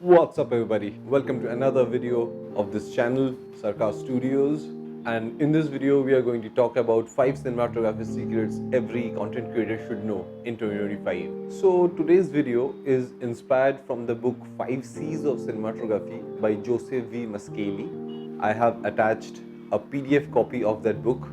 What's up everybody? Welcome to another video of this channel, Sarkar Studios. And in this video, we are going to talk about 5 cinematography secrets every content creator should know in 2025. So today's video is inspired from the book 5 C's of Cinematography by Joseph V. Mascelli. I have attached a PDF copy of that book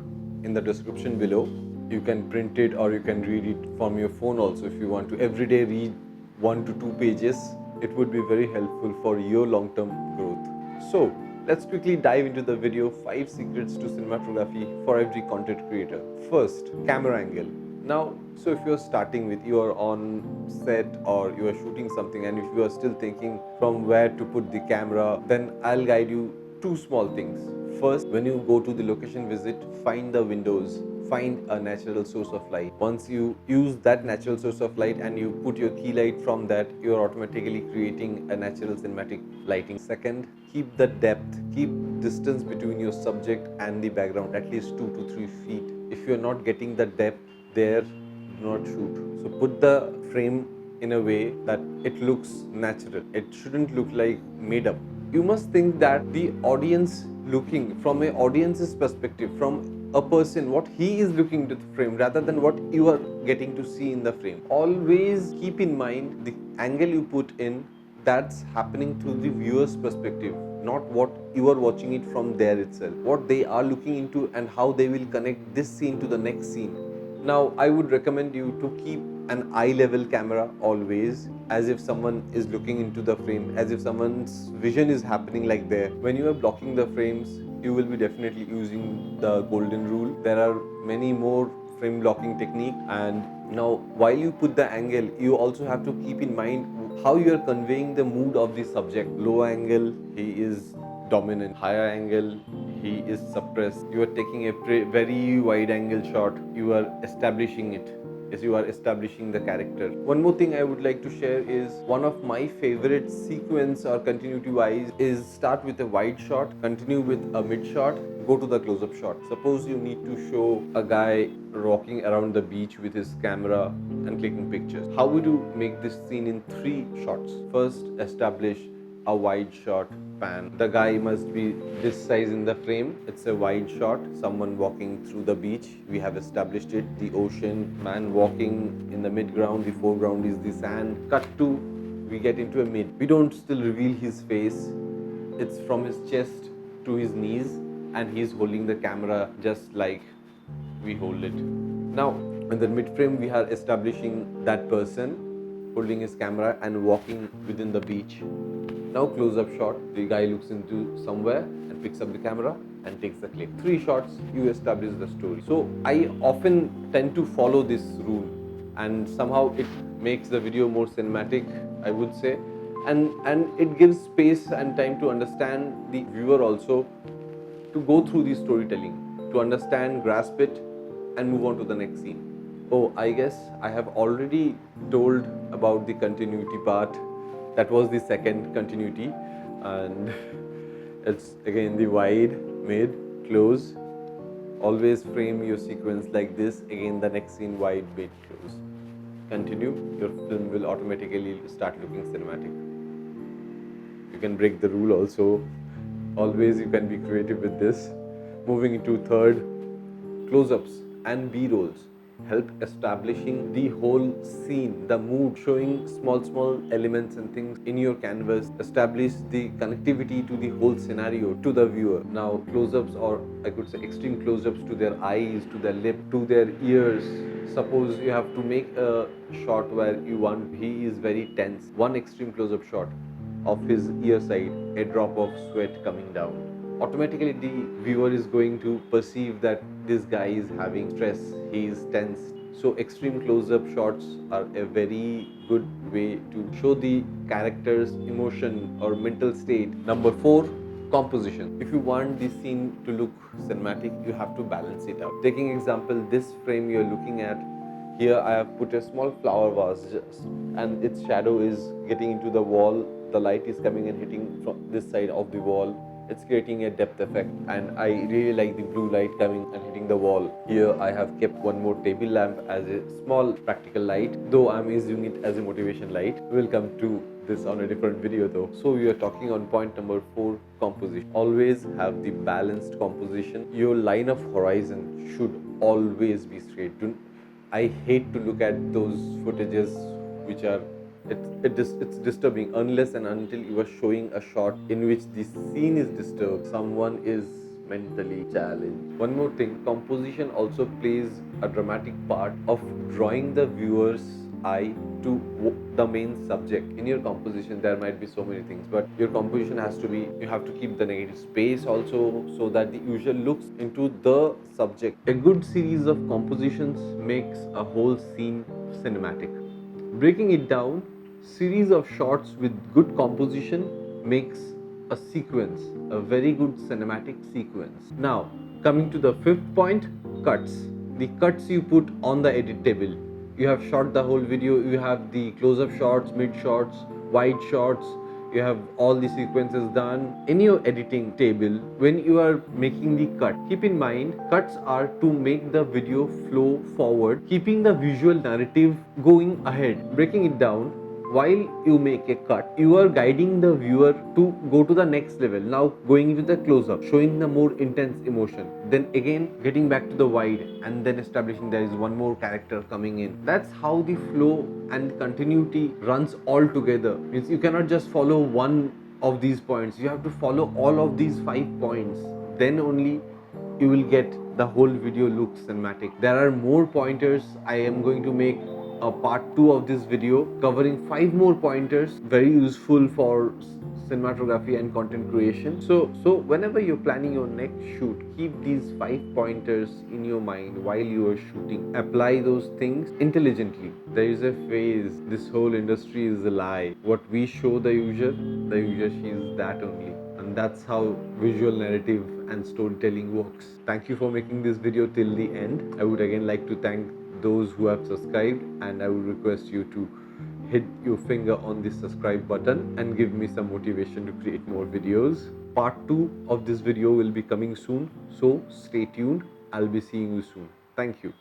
in the description below. You can print it or you can read it from your phone also if you want to every day read 1 to 2 pages. It would be very helpful for your long-term growth. So let's quickly dive into the video 5 secrets to cinematography for every content creator. First, camera angle. Now, so if you're starting with you're on set or you are shooting something and if you are still thinking from where to put the camera, then I'll guide you 2 small things. First, when you go to the location visit, find the windows, find a natural source of light. Once you use that natural source of light and you put your key light from that, you're automatically creating a natural cinematic lighting. Second, keep the depth, keep distance between your subject and the background at least 2 to 3 feet. If you're not getting the depth there, do not shoot. So put the frame in a way that it looks natural. It shouldn't look like made up. You must think that the audience looking from an audience's perspective, from a person, what he is looking into the frame rather than what you are getting to see in the frame. Always keep in mind the angle you put in, that's happening through the viewer's perspective, not what you are watching it from there itself. What they are looking into and how they will connect this scene to the next scene. Now, I would recommend you to keep an eye level camera always, as if someone is looking into the frame, as if someone's vision is happening like there. When you are blocking the frames, you will be definitely using the golden rule. There are many more frame blocking technique, and now while you put the angle, you also have to keep in mind how you are conveying the mood of the subject. Low angle, he is dominant. Higher angle, he is suppressed. You are taking a very wide angle shot. You are establishing it. As you are establishing the character. One more thing I would like to share is one of my favorite sequence or continuity wise is start with a wide shot, continue with a mid shot, go to the close-up shot. Suppose you need to show a guy rocking around the beach with his camera and clicking pictures. How would you make this scene in 3 shots? First, establish a wide shot pan. The guy must be this size in the frame. It's a wide shot. Someone walking through the beach. We have established it. The ocean, man walking in the mid-ground. The foreground is the sand. Cut to, we get into a mid. We don't still reveal his face. It's from his chest to his knees and he's holding the camera just like we hold it. Now, in the mid-frame, we are establishing that person holding his camera and walking within the beach. Now close-up shot, the guy looks into somewhere and picks up the camera and takes the clip. 3 shots, you establish the story. So I often tend to follow this rule and somehow it makes the video more cinematic, I would say. And it gives space and time to understand the viewer also to go through the storytelling, to understand, grasp it and move on to the next scene. Oh, I guess I have already told about the continuity part. That was the second continuity, and it's again the wide, mid, close. Always frame your sequence like this. Again, the next scene, wide, mid, close. Continue. Your film will automatically start looking cinematic. You can break the rule also. Always you can be creative with this. Moving into third, close-ups and B-rolls. Help establishing the whole scene, the mood, showing small elements and things in your canvas. Establish the connectivity to the whole scenario to the viewer. Now close-ups, or I could say extreme close-ups to their eyes, to their lip, to their ears. Suppose you have to make a shot where you want, he is very tense. One extreme close-up shot of his ear side, a drop of sweat coming down. Automatically the viewer is going to perceive that this guy is having stress, he is tense. So extreme close-up shots are a very good way to show the character's emotion or mental state. Number 4, composition. If you want the scene to look cinematic, you have to balance it out. Taking example, this frame you're looking at, here I have put a small flower vase just, and its shadow is getting into the wall. The light is coming and hitting from this side of the wall. it's creating a depth effect, and I really like the blue light coming and hitting the wall. Here I have kept one more table lamp as a small practical light, though I'm using it as a motivation light. We'll come to this on a different video though. So we are talking on point number 4, composition. Always have the balanced composition. Your line of horizon should always be straight. I hate to look at those footages which are it's disturbing unless and until you are showing a shot in which the scene is disturbed, someone is mentally challenged. One more thing, composition also plays a dramatic part of drawing the viewer's eye to the main subject. In your composition there might be so many things, but your composition has to be, you have to keep the negative space also so that the user looks into the subject. A good series of compositions makes a whole scene cinematic. Breaking it down, series of shots with good composition makes a sequence, a very good cinematic sequence. Now, coming to the 5th point, cuts. The cuts you put on the edit table. You have shot the whole video, you have the close-up shots, mid shots, wide shots, you have all the sequences done. In your editing table, when you are making the cut, keep in mind cuts are to make the video flow forward, keeping the visual narrative going ahead. Breaking it down, while you make a cut, you are guiding the viewer to go to the next level. Now going into the close-up, showing the more intense emotion, then again getting back to the wide, and then establishing there is one more character coming in. That's how the flow and continuity runs all together. Means you cannot just follow one of these points, you have to follow all of these 5 points, then only you will get the whole video look cinematic. There are more pointers. I am going to make a part 2 of this video covering 5 more pointers, very useful for cinematography and content creation. So whenever you're planning your next shoot, keep these 5 pointers in your mind while you are shooting. Apply those things intelligently. There is a phrase, this whole industry is a lie. What we show the user she is that only. And that's how visual narrative and storytelling works. Thank you for making this video till the end. I would again like to thank those who have subscribed, and I would request you to hit your finger on this subscribe button and give me some motivation to create more videos. Part 2 of this video will be coming soon, so stay tuned. I'll be seeing you soon. Thank you.